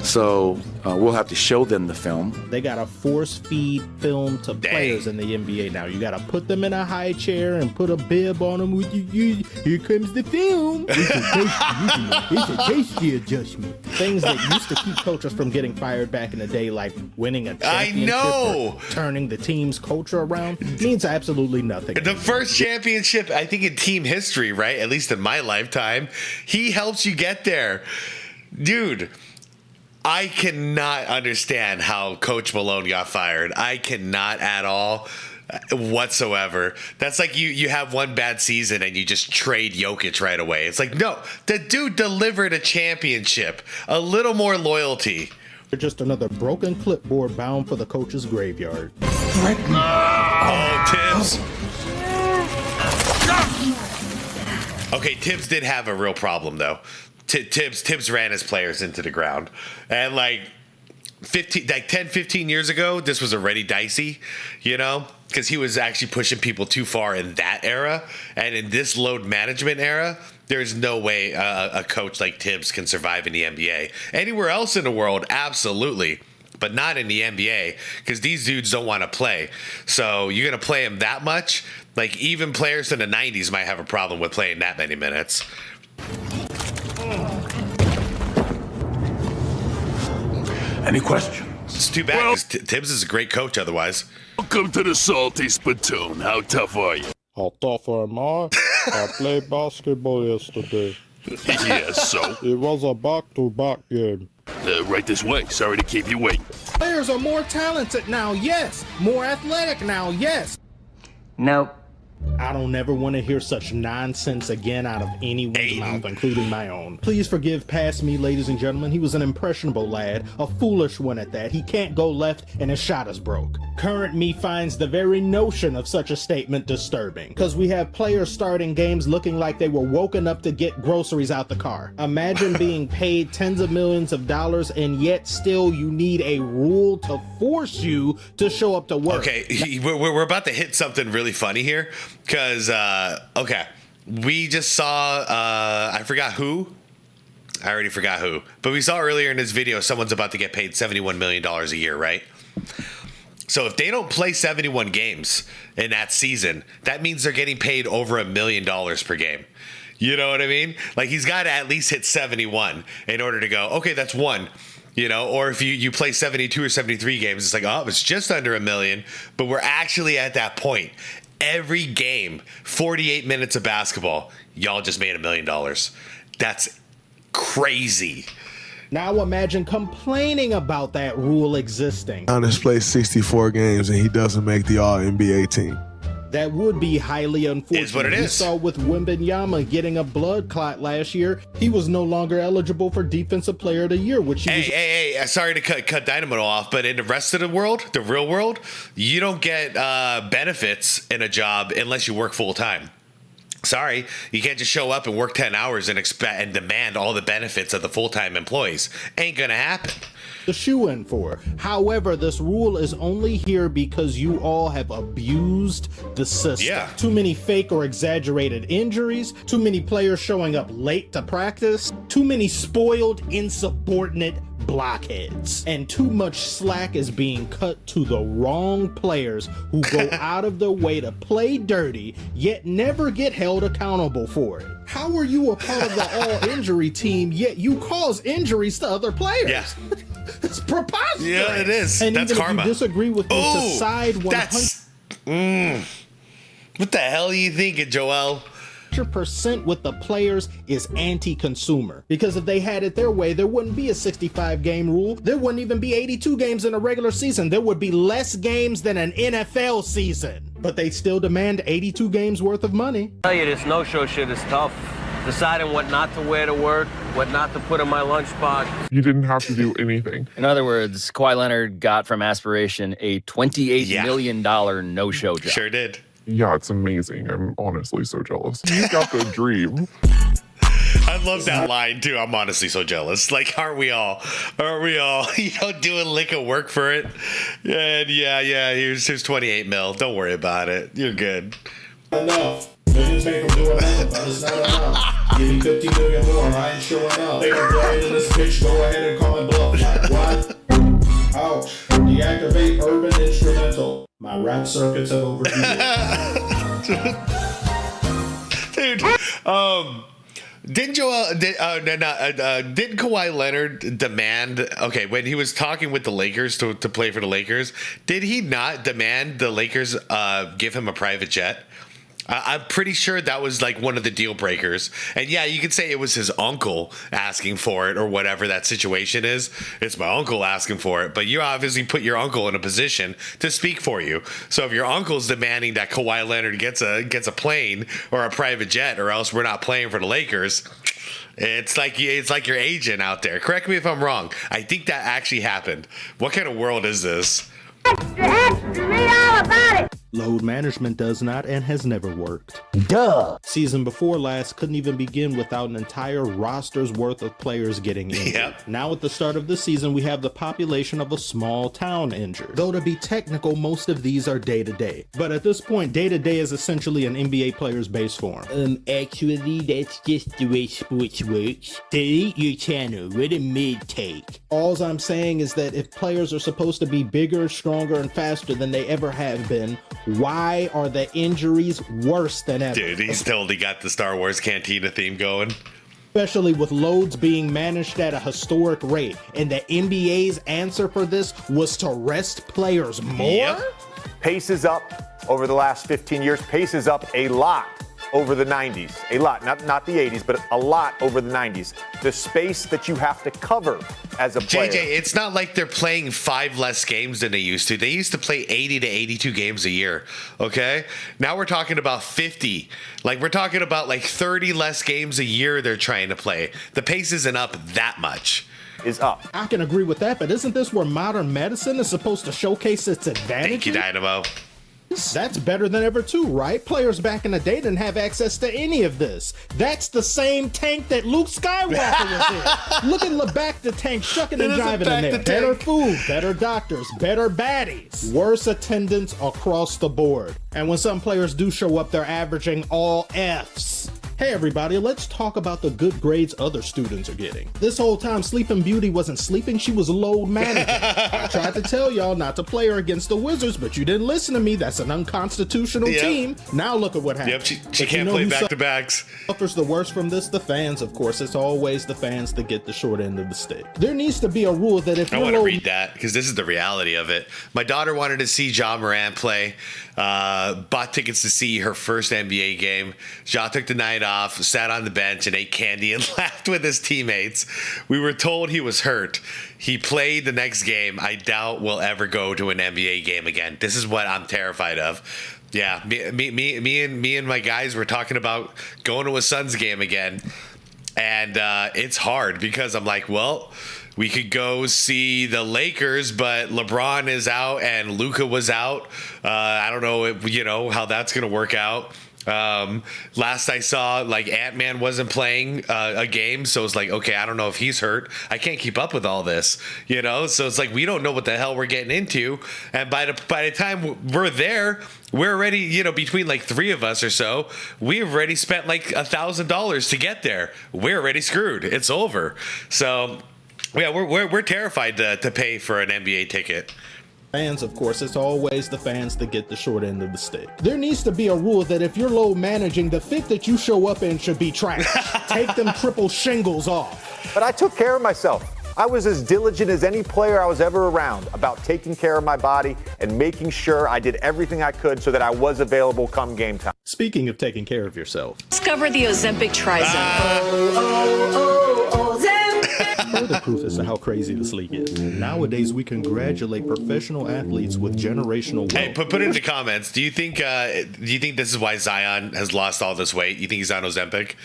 So we'll have to show them the film. They got to force feed film to players in the NBA now. You got to put them in a high chair and put a bib on them. Here comes the film. It's a tasty adjustment. Things that used to keep coaches from getting fired back in the day, like winning a championship or turning the team's culture around, means absolutely nothing. The first championship, I think, in team history, right? At least in my lifetime. He helps you get there. Dude, I cannot understand how Coach Malone got fired. I cannot at all whatsoever. That's like you have one bad season and you just trade Jokic right away. It's like, no, the dude delivered a championship. A little more loyalty. They're just another broken clipboard bound for the coach's graveyard. Oh, Tibbs. Okay, Tibbs did have a real problem, though. Tibbs ran his players into the ground. And like 10, 15 years ago, this was already dicey, you know, because he was actually pushing people too far in that era. And in this load management era, there's no way a coach like Tibbs can survive in the NBA. Anywhere else in the world, absolutely. But not in the NBA, because these dudes don't want to play. So you're going to play them that much? Like, even players in the 90s might have a problem with playing that many minutes. Any questions? It's too bad, because Tibbs is a great coach otherwise. Welcome to the Salty Spittoon. How tough are you? How tough am I? I played basketball yesterday. Yeah, so? It was a back-to-back game. Right this way. Sorry to keep you waiting. Players are more talented now, yes. More athletic now, yes. Nope. I don't ever want to hear such nonsense again out of anyone's mouth, including my own. Please forgive past me, ladies and gentlemen. He was an impressionable lad, a foolish one at that. He can't go left and his shot is broke. Current me finds the very notion of such a statement disturbing, because we have players starting games looking like they were woken up to get groceries out the car. Imagine being paid tens of millions of dollars and yet still you need a rule to force you to show up to work. Okay, we're about to hit something really funny here. Because, okay, we just saw, I forgot who. I already forgot who. But we saw earlier in this video, someone's about to get paid $71 million a year, right? So if they don't play 71 games in that season, that means they're getting paid over $1 million per game. You know what I mean? Like, he's got to at least hit 71 in order to go, okay, that's one. You know, or if you play 72 or 73 games, it's like, oh, it's just under $1 million. But we're actually at that point. Every game, 48 minutes of basketball, y'all just made $1 million. That's crazy. Now imagine complaining about that rule existing. Giannis plays 64 games and he doesn't make the All-NBA team. That would be highly unfortunate. Is what it is. We saw with Wembanyama getting a blood clot last year. He was no longer eligible for Defensive Player of the Year, which he Hey, sorry to cut Dynamo off, but in the rest of the world, the real world, you don't get benefits in a job unless you work full time. Sorry, you can't just show up and work 10 hours and expect and demand all the benefits of the full-time employees. Ain't gonna happen. The shoe-in for. However, this rule is only here because you all have abused the system. Yeah. Too many fake or exaggerated injuries, too many players showing up late to practice, too many spoiled, insubordinate blockheads, and too much slack is being cut to the wrong players who go out of their way to play dirty, yet never get held accountable for it. How are you a part of the all-injury team, yet you cause injuries to other players? Yeah. It's preposterous. Yeah, it is. And that's even karma. if you disagree with me, to side 100%. That's what the hell are you thinking, Joel? 100% with the players is anti-consumer, because if they had it their way, there wouldn't be a 65 game rule. There wouldn't even be 82 games in a regular season. There would be less games than an NFL season, but they still demand 82 games worth of money. I tell you, this no-show shit is tough. Deciding what not to wear to work, what not to put in my lunchbox. You didn't have to do anything. In other words, Kawhi Leonard got from aspiration a $28 million no-show job. Sure did. Yeah, it's amazing. I'm honestly so jealous. You got the dream. I love that line too. I'm honestly so jealous. Like, aren't we all? Aren't we all? You know, doing lick of work for it. And yeah. Here's 28 mil. Don't worry about it. You're good. Enough. Millions made from doing nothing, but it's not enough. Give me 50 million more, I ain't showing up. They can play in this bitch, go ahead and call it bluff. Like, what? Ouch. Deactivate urban instrumental. My rap circuits have overdue. Dude, didn't Kawhi Leonard demand, okay, when he was talking with the Lakers to play for the Lakers, did he not demand the Lakers give him a private jet? I'm pretty sure that was like one of the deal breakers. And yeah, you could say it was his uncle asking for it or whatever that situation is. It's my uncle asking for it. But you obviously put your uncle in a position to speak for you. So if your uncle's demanding that Kawhi Leonard gets a plane or a private jet or else we're not playing for the Lakers, it's like your agent out there. Correct me if I'm wrong. I think that actually happened. What kind of world is this? Extra, read all about it. Load management does not and has never worked. Duh. Season before last couldn't even begin without an entire roster's worth of players getting injured. Yep. Now at the start of the season, we have the population of a small town injured. Though to be technical, most of these are day-to-day. But at this point, day-to-day is essentially an NBA player's base form. Actually, that's just the way sports works. Delete your channel with a mid-take. All I'm saying is that if players are supposed to be bigger, stronger, and faster than they ever have been, why are the injuries worse than ever? Dude, he's totally got the Star Wars Cantina theme going. Especially with loads being managed at a historic rate. And the NBA's answer for this was to rest players more? Yep. Pace is up over the last 15 years. Pace is up a lot over the 90s. A lot, not the 80s, but a lot over the 90s. The space that you have to cover as a player. JJ, it's not like they're playing 5 less games than they used to. They used to play 80 to 82 games a year, okay? Now we're talking about 50. Like, we're talking about like 30 less games a year they're trying to play. The pace isn't up that much. Is up. I can agree with that, but isn't this where modern medicine is supposed to showcase its advantages? Thank you, Dynamo. That's better than ever too, right? Players back in the day didn't have access to any of this. That's the same tank that Luke Skywalker was in. Look at back the tank shucking and jiving in there. Better food, better doctors, better baddies. Worse attendance across the board. And when some players do show up, they're averaging all Fs. Hey everybody, let's talk about the good grades other students are getting. This whole time Sleeping Beauty wasn't sleeping, she was load managing. I tried to tell y'all not to play her against the Wizards, but you didn't listen to me. That's an unconstitutional team. Now look at what happened. Yep, she can't play back-to-backs. Suffers the worst from this? The fans, of course. It's always the fans that get the short end of the stick. There needs to be a rule that if I want to read that because this is the reality of it. My daughter wanted to see Ja Morant play. Bought tickets to see her first NBA game. Ja took the night off, sat on the bench and ate candy and laughed with his teammates. We were told he was hurt. He played the next game. I doubt we'll ever go to an NBA game again. This is what I'm terrified of. Yeah, me and my guys were talking about going to a Suns game again. And it's hard because I'm like, well, we could go see the Lakers, but LeBron is out and Luka was out. I don't know, how that's going to work out. Last I saw, like, Ant-Man wasn't playing a game, so it's like, okay, I don't know if he's hurt. I can't keep up with all this, you know? So it's like, we don't know what the hell we're getting into. And by the time we're there, we're already, you know, between like 3 of us or so, we've already spent like $1,000 to get there. We're already screwed. It's over. So, yeah, we're terrified to pay for an NBA ticket. Fans, of course, it's always the fans that get the short end of the stick. There needs to be a rule that if you're low managing, the fit that you show up in should be trash. Take them triple shingles off. But I took care of myself. I was as diligent as any player I was ever around about taking care of my body and making sure I did everything I could so that I was available come game time. Speaking of taking care of yourself. Discover the Ozempic Trizone. Further proof as to how crazy this league is. Nowadays, we congratulate professional athletes with generational wealth. Hey, put it in the comments. Do you think this is why Zion has lost all this weight? You think he's on Ozempic?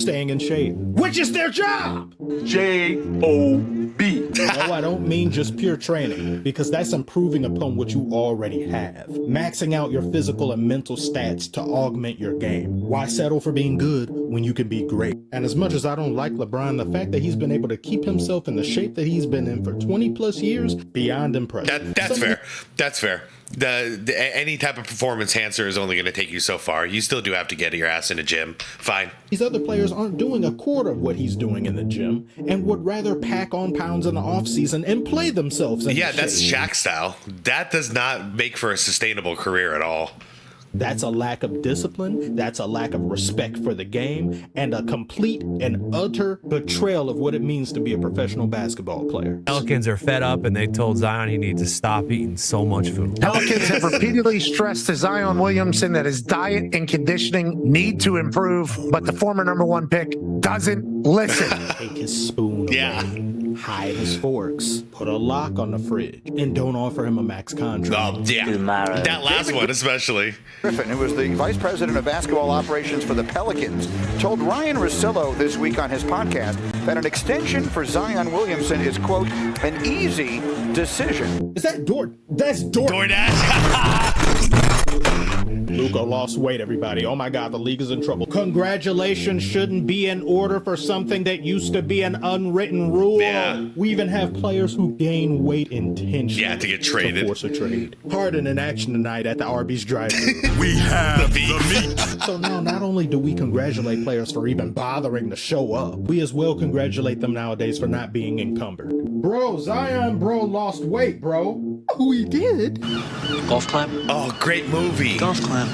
Staying in shape, which is their job. J-O-B. No, I don't mean just pure training, because that's improving upon what you already have. Maxing out your physical and mental stats to augment your game. Why settle for being good when you can be great? And as much as I don't like LeBron, the fact that he's been able to keep himself in the shape that he's been in for 20 plus years, beyond impressive. That's fair. That's fair. Any type of performance enhancer is only going to take you so far. You still do have to get your ass in the gym. Fine. These other players aren't doing a quarter of what he's doing in the gym and would rather pack on pounds in the off season and play themselves in that's Shaq style. That does not make for a sustainable career at all. That's a lack of discipline, that's a lack of respect for the game, and a complete and utter betrayal of what it means to be a professional basketball player. Pelicans are fed up and they told Zion he needs to stop eating so much food. Pelicans have repeatedly stressed to Zion Williamson that his diet and conditioning need to improve, but the former #1 pick doesn't listen. Take his spoon away, hide his forks, put a lock on the fridge, and don't offer him a max contract. That last one especially. Griffin, who was the vice president of basketball operations for the Pelicans, told Ryan Russillo this week on his podcast that an extension for Zion Williamson is, quote, an easy decision. Is that That's DoorDash. Luka lost weight, everybody. Oh my God, the league is in trouble. Congratulations shouldn't be in order for something that used to be an unwritten rule. Yeah. We even have players who gain weight intentionally. Yeah, to get traded. To force a trade. Harden in action tonight at the Arby's drive-thru. We have the meat. So now, not only do we congratulate players for even bothering to show up, we as well congratulate them nowadays for not being encumbered. Bro, Zion, lost weight, bro. Oh, he did. Golf clap? Oh, great movie. Golf clap.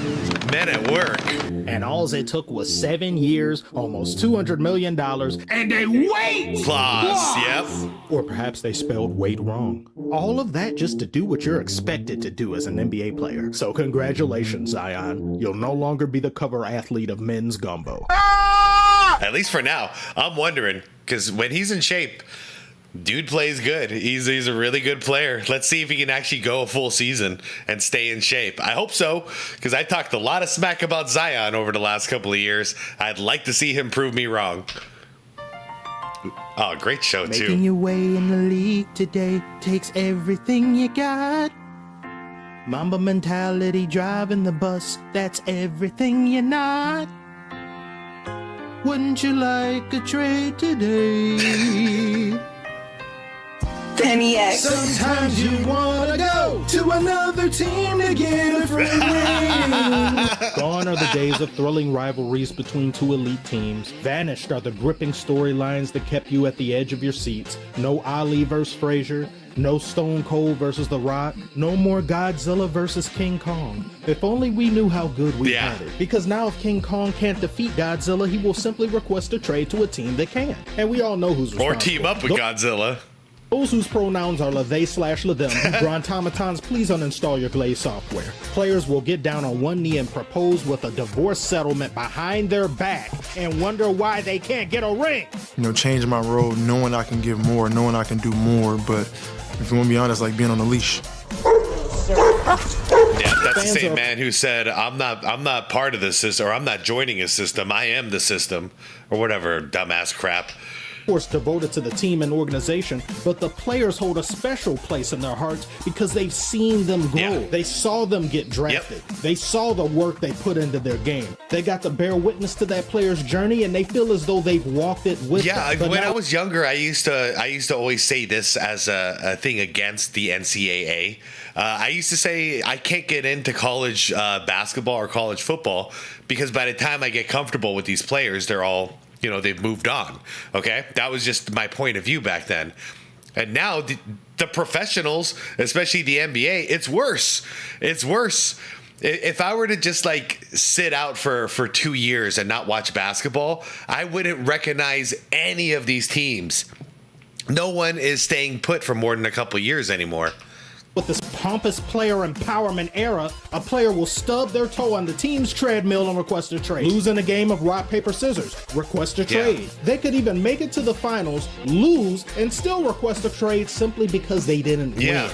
Men at work. And all it took was 7 years, almost $200 million, and a weight clause. Yep. Or perhaps they spelled weight wrong. All of that just to do what you're expected to do as an NBA player. So congratulations, Zion. You'll no longer be the cover athlete of Men's Gumbo. At least for now. I'm wondering, because when he's in shape, dude plays good. He's a really good player. Let's see if he can actually go a full season and stay in shape. I hope so, because I talked a lot of smack about Zion over the last couple of years. I'd like to see him prove me wrong. Oh, great show, too. Making your way in the league today takes everything you got. Mamba mentality driving the bus, that's everything you're not. Wouldn't you like a trade today? Penny X. Sometimes you wanna go to another team to get a free ring. Gone are the days of thrilling rivalries between two elite teams. Vanished are the gripping storylines that kept you at the edge of your seats. No Ali versus Frazier. No Stone Cold versus The Rock. No more Godzilla versus King Kong. If only we knew how good we had it. Because now if King Kong can't defeat Godzilla, he will simply request a trade to a team that can. And we all know who's responsible. Or team up with Godzilla. Those whose pronouns are they/them. Brontomatons, please uninstall your Glaze software. Players will get down on one knee and propose with a divorce settlement behind their back and wonder why they can't get a ring. You know, changing my role, knowing I can give more, knowing I can do more, but if you want to be honest, like being on a leash. Yeah, that's the same man who said, I'm not part of this system, or I'm not joining a system, I am the system, or whatever dumbass crap. course devoted to the team and organization, but the players hold a special place in their hearts because they've seen them grow. They saw them get drafted. They saw the work they put into their game. They got to bear witness to that player's journey, and they feel as though they've walked it with them. But when I was younger, I used to always say this as a thing against the NCAA. I used to say I can't get into college basketball or college football because by the time I get comfortable with these players, they're all, they've moved on. Okay? That was just my point of view back then. And now the professionals, especially the NBA, it's worse. It's worse. If I were to just sit out for 2 years and not watch basketball, I wouldn't recognize any of these teams. No one is staying put for more than a couple years anymore. With this pompous player empowerment era, a player will stub their toe on the team's treadmill and request a trade. Lose in a game of rock, paper, scissors, request a trade. They could even make it to the finals, lose, and still request a trade simply because they didn't win.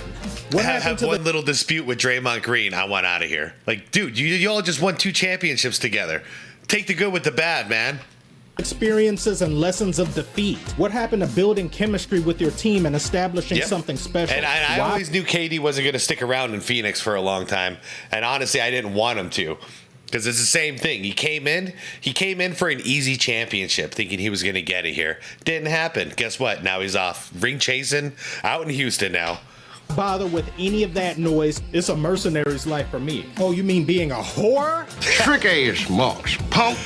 What happened to one little dispute with Draymond Green? I want out of here. Dude, you all just won 2 championships together. Take the good with the bad, man. Experiences and lessons of defeat. What happened to building chemistry with your team and establishing something special? And I always knew KD wasn't going to stick around in Phoenix for a long time. And honestly, I didn't want him to. Because it's the same thing. He came in for an easy championship, thinking he was going to get it here. Didn't happen. Guess what? Now he's off ring chasing out in Houston now. Bother with any of that noise. It's a mercenary's life for me. Oh, you mean being a whore? Trick-ass marks, punk,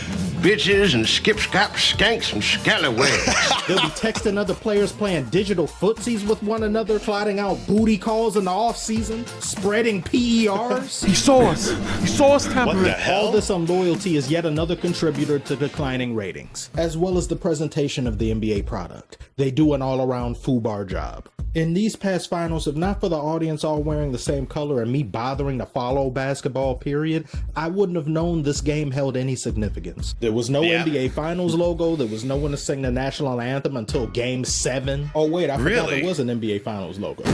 bitches, and skip-scap skanks and scallywags. They'll be texting other players, playing digital footsies with one another, plotting out booty calls in the off-season, spreading PERs. He saw us. He saw us tampering. What the hell? All this unloyalty is yet another contributor to declining ratings, as well as the presentation of the NBA product. They do an all-around FUBAR job. In these past finals, if not for the audience all wearing the same color and me bothering to follow basketball, period, I wouldn't have known this game held any significance. There was no NBA Finals logo. There was no one to sing the national anthem until Game 7. Oh, wait, I forgot there was an NBA Finals logo.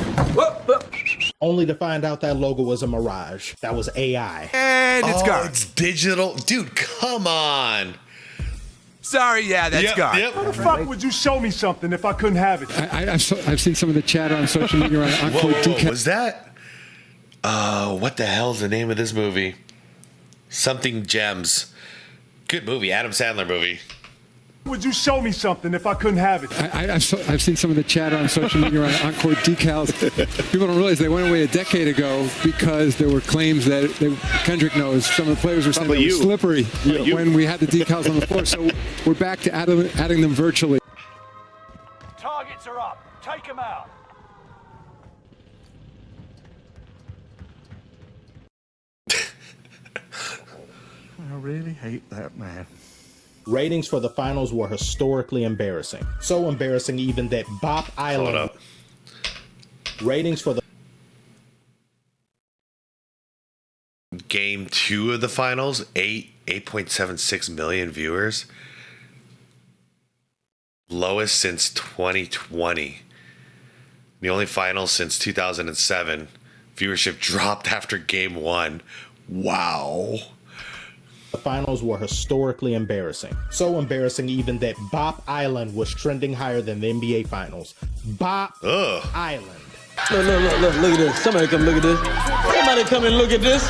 Only to find out that logo was a mirage. That was AI. And it's gone. It's digital. Dude, come on. Sorry, that's gone. How the fuck would you show me something if I couldn't have it? I've seen some of the chatter on social media around awkward Whoa, was that? What the hell's the name of this movie? Something Gems. Good movie, Adam Sandler movie. Would you show me something if I couldn't have it? I've seen some of the chatter on social media around Encore decals. People don't realize they went away a decade ago because there were claims that Kendrick knows. Some of the players were saying they were slippery when we had the decals on the floor. So we're back to adding them virtually. Targets are up. Take them out. I really hate that man. Ratings for the finals were historically embarrassing. So embarrassing even that Bop Island. Hold up. Ratings for the Game 2 of the finals, 8.76 million viewers. Lowest since 2020. The only finals since 2007. Viewership dropped after Game 1. Wow. The finals were historically embarrassing. So embarrassing even that Bop Island was trending higher than the NBA Finals. Bop Island. Look at this. Somebody come look at this. Somebody come and look at this.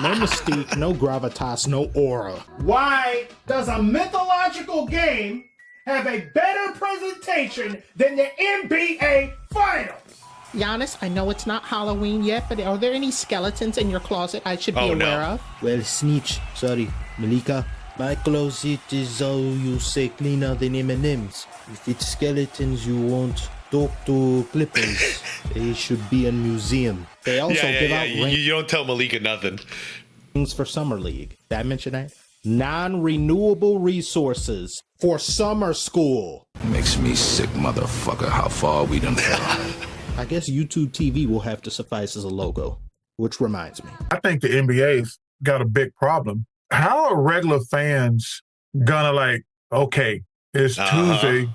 No mystique, no gravitas, no aura. Why does a mythological game have a better presentation than the NBA Finals? Giannis, I know it's not Halloween yet, but are there any skeletons in your closet I should be aware of? Well, Snitch, sorry, Malika. My closet is all you say cleaner than M&M's. If it's skeletons you want, talk to Clippers. They should be in museum. They also give out You don't tell Malika nothing. Rings for Summer League. Did I mention that? Non-renewable resources for summer school. Makes me sick, motherfucker, how far we done fell. I guess YouTube TV will have to suffice as a logo, which reminds me. I think the NBA's got a big problem. How are regular fans gonna okay, it's Tuesday,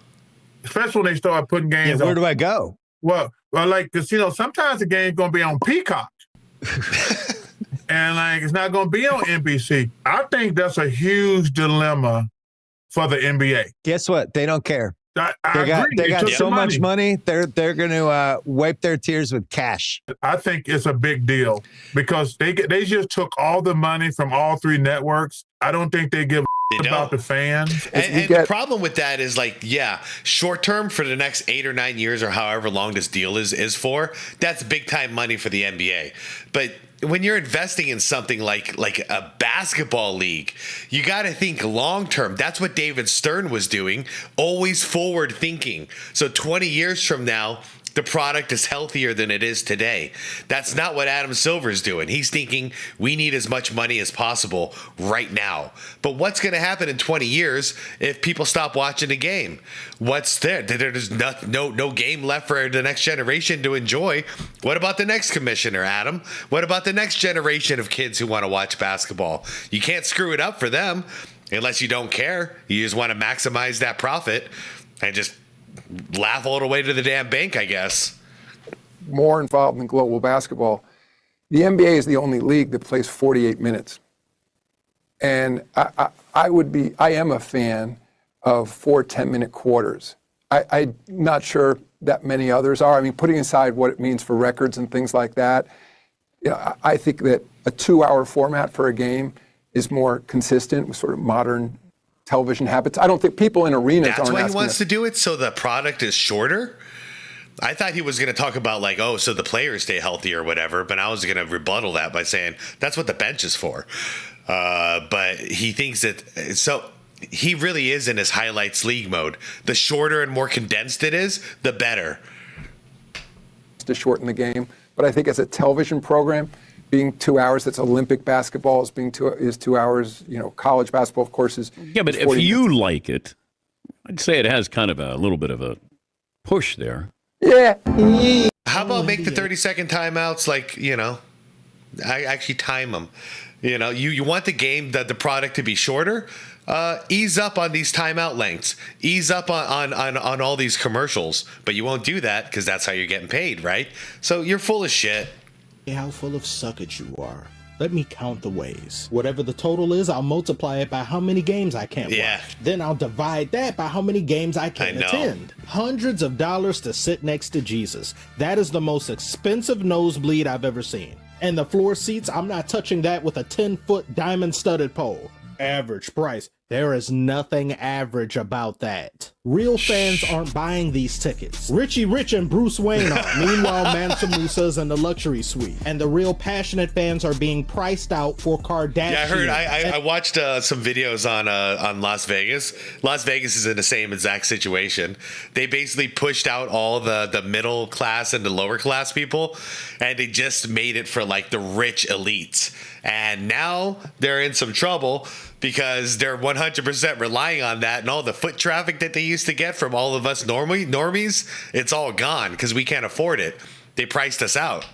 especially when they start putting games on. Where do I go? Well, because, sometimes the game's going to be on Peacock. And, it's not going to be on NBC. I think that's a huge dilemma for the NBA. Guess what? They don't care. I They got took so the much money. money. They're going to wipe their tears with cash. I think it's a big deal because they just took all the money from all three networks. I don't think they give about the fans. And the problem with that is like, yeah, short term for the next 8 or 9 years or however long this deal is for, that's big time money for the NBA. But when you're investing in something like a basketball league, you got to think long term. That's what David Stern was doing, always forward thinking. So 20 years from now, the product is healthier than it is today. That's not what Adam Silver's doing. He's thinking we need as much money as possible right now. But what's going to happen in 20 years if people stop watching the game? What's there? There's no game left for the next generation to enjoy. What about the next commissioner, Adam? What about the next generation of kids who want to watch basketball? You can't screw it up for them unless you don't care. You just want to maximize that profit and just laugh all the way to the damn bank, I guess. More involved in global basketball. The NBA is the only league that plays 48 minutes. And I am a fan of 4 10-minute quarters. I'm not sure that many others are. I mean, putting aside what it means for records and things like that, you know, I think that a 2-hour format for a game is more consistent with sort of modern television habits. I don't think people in arenas aren't. That's why he wants to do it, so the product is shorter. I thought he was going to talk about like, oh, so the players stay healthy or whatever, but I was going to rebuttal that by saying that's what the bench is for. But he thinks that, so he really is in his highlights league mode. The shorter and more condensed it is, the better. To shorten the game, but I think as a television program, being 2 hours, that's Olympic basketball is 2 hours. You know, college basketball, of course, is. Yeah, but if you like it, I'd say it has kind of a little bit of a push there. Yeah. How about make the 30-second timeouts like, you know, I actually time them. You know, you want the game, the product to be shorter. Ease up on these timeout lengths. Ease up on all these commercials. But you won't do that because that's how you're getting paid, right? So you're full of shit. How full of suckage you are. Let me count the ways. Whatever the total is, I'll multiply it by how many games I can't watch. Then I'll divide that by how many games I can attend. Hundreds of dollars to sit next to Jesus. That is the most expensive nosebleed I've ever seen. And the floor seats, I'm not touching that with a 10-foot diamond-studded pole. Average price. There is nothing average about that. Real fans aren't buying these tickets. Richie Rich and Bruce Wayne are. Meanwhile, Mansa Musa's in the luxury suite. And the real passionate fans are being priced out for Kardashian. Yeah, I heard. I watched some videos on Las Vegas. Las Vegas is in the same exact situation. They basically pushed out all the middle class and the lower class people, and they just made it for like the rich elites. And now they're in some trouble because they're 100% relying on that, and all the foot traffic that they used to get from all of us normies, it's all gone because we can't afford it. They priced us out.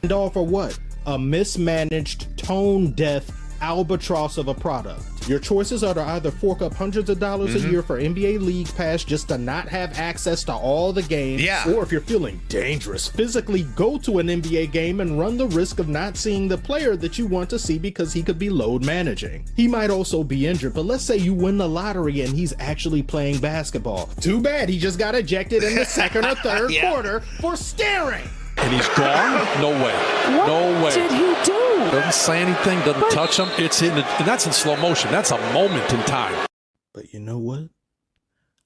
And all for what? A mismanaged, tone-deaf albatross of a product. Your choices are to either fork up hundreds of dollars a year for NBA League Pass just to not have access to all the games, or if you're feeling dangerous, physically go to an NBA game and run the risk of not seeing the player that you want to see because he could be load managing. He might also be injured, but let's say you win the lottery and he's actually playing basketball. Too bad he just got ejected in the second or third quarter for staring. And he's gone? No way. No way. Did he do? Doesn't say anything, doesn't touch him. It's in and that's in slow motion. That's a moment in time. But you know what?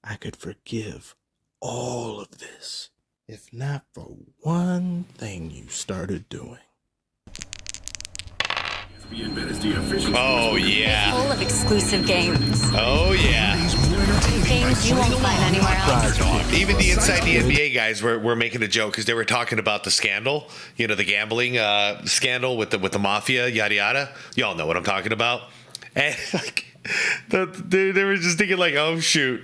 I could forgive all of this if not for one thing you started doing. Oh, yeah. Full of exclusive games. Oh, yeah. Games you won't find anywhere else. Even the Inside the NBA guys were making a joke because they were talking about the scandal, you know, the gambling scandal with the mafia, yada, yada. Y'all know what I'm talking about. And like, they were just thinking like, oh, shoot.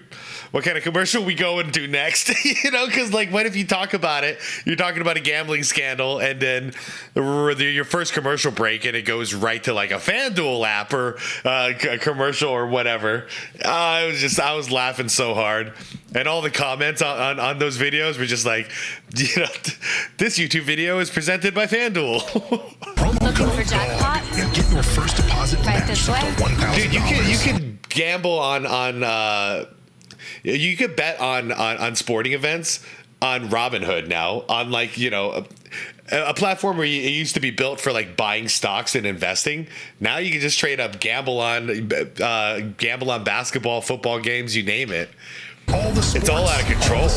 What kind of commercial we go and do next? You know, because like, what if you talk about it? You're talking about a gambling scandal, and then your first commercial break, and it goes right to like a FanDuel app or a commercial or whatever. I was laughing so hard, and all the comments on those videos were just like, you know, this YouTube video is presented by FanDuel. Looking for jackpots? And get your first deposit right this way. Dude, you can gamble on you could bet on sporting events on Robinhood now, on like, you know, a platform where it used to be built for like buying stocks and investing. Now you can just straight up gamble on basketball, football games, you name it. It's all out of control.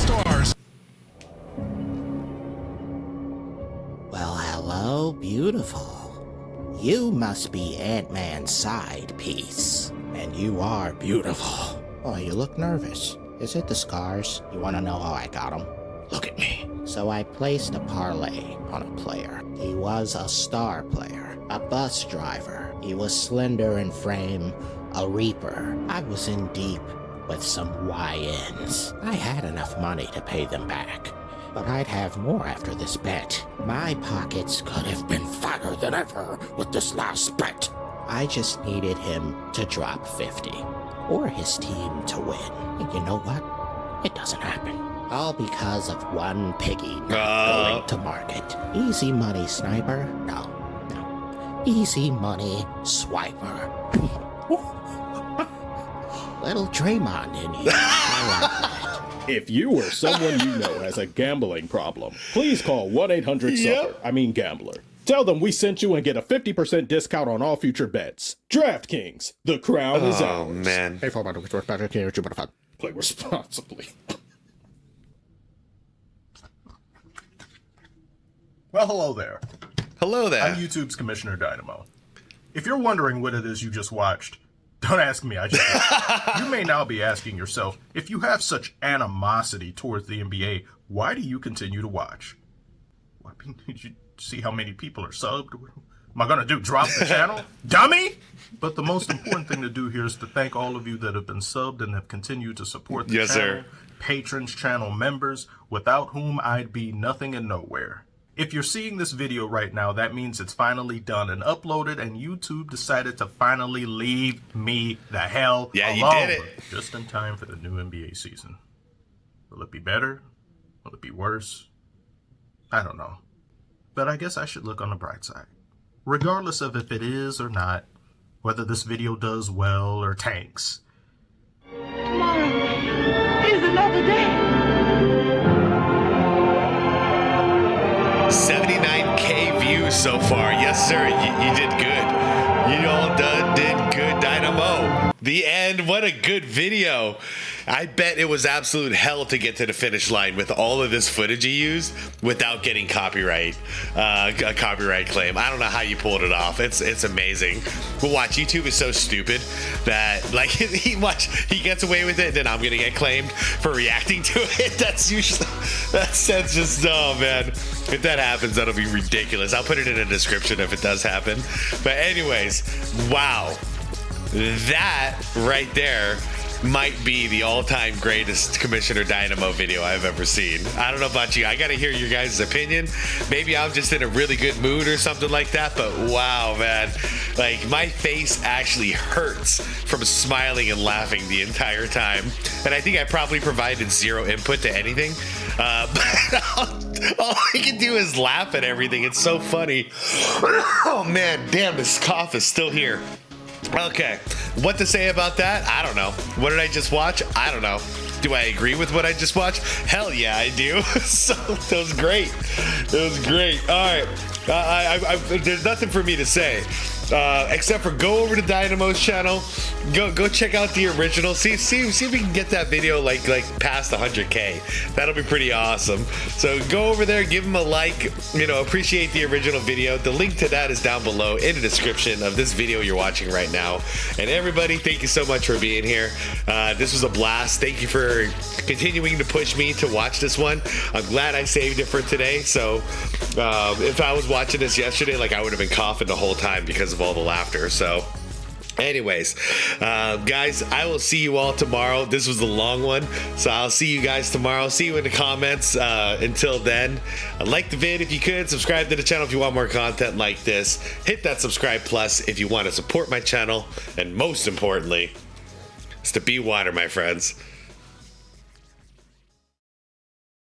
Well, hello, beautiful. You must be Ant-Man's side piece, and you are beautiful. Oh, you look nervous. Is it the scars? You want to know how I got them? Look at me. So I placed a parlay on a player. He was a star player, a bus driver. He was slender in frame, a reaper. I was in deep with some YNs. I had enough money to pay them back, but I'd have more after this bet. My pockets could have been fatter than ever with this last bet. I just needed him to drop 50, or his team to win. And you know what? It doesn't happen. All because of one piggy not going to market. Easy money, sniper. No. Easy money, swiper. Little Draymond in here. If you or someone you know has a gambling problem, please call 1-800-SUCKER. Gambler. Tell them we sent you and get a 50% discount on all future bets. DraftKings, the crown is ours. Oh, man. Hey, play responsibly. Well, hello there. Hello there. I'm YouTube's Commissioner Dynamo. If you're wondering what it is you just watched, don't ask me, I just You may now be asking yourself, if you have such animosity towards the NBA, why do you continue to watch? Did you see how many people are subbed? Am I going to do drop the channel? Dummy! But the most important thing to do here is to thank all of you that have been subbed and have continued to support the channel. Sir. Patrons, channel members, without whom I'd be nothing and nowhere. If you're seeing this video right now, that means it's finally done and uploaded, and YouTube decided to finally leave me the hell alone. You did it. Just in time for the new NBA season. Will it be better? Will it be worse? I don't know. But I guess I should look on the bright side. Regardless of if it is or not, whether this video does well or tanks. Tomorrow is another day. 79K views so far. Yes, sir. You did good. You all did good, Dynamo. The end. What a good video. I bet it was absolute hell to get to the finish line with all of this footage you used without getting a copyright claim. I don't know how you pulled it off. It's amazing. But watch, YouTube is so stupid that like he gets away with it, and then I'm gonna get claimed for reacting to it. That's just, oh man. If that happens, that'll be ridiculous. I'll put it in the description if it does happen. But anyways, wow. That right there might be the all-time greatest Commissioner Dynamo video I've ever seen. I don't know about you. I gotta hear your guys' opinion. Maybe I'm just in a really good mood or something like that, but wow, man. Like, my face actually hurts from smiling and laughing the entire time. And I think I probably provided zero input to anything. But all I can do is laugh at everything. It's so funny. Oh, man, damn, this cough is still here. Okay, what to say about that? I don't know. What did I just watch? I don't know. Do I agree with what I just watched? Hell yeah, I do. So that was great. It was great. All right, there's nothing for me to say except for go over to Dynamo's channel. Go check out the original. See if we can get that video like past 100K. That'll be pretty awesome. So go over there, give him a like. Appreciate the original video. The link to that is down below in the description of this video you're watching right now. And everybody, thank you so much for being here. This was a blast. Thank you for continuing to push me to watch this one. I'm glad I saved it for today. So if I was watching this yesterday, I would have been coughing the whole time because of all the laughter. So anyways, guys, I will see you all tomorrow. This was the long one, so I'll see you guys tomorrow. See you in the comments. Until then, like the vid if you could, subscribe to the channel if you want more content like this, hit that subscribe plus if you want to support my channel, and most importantly, it's the be water, my friends.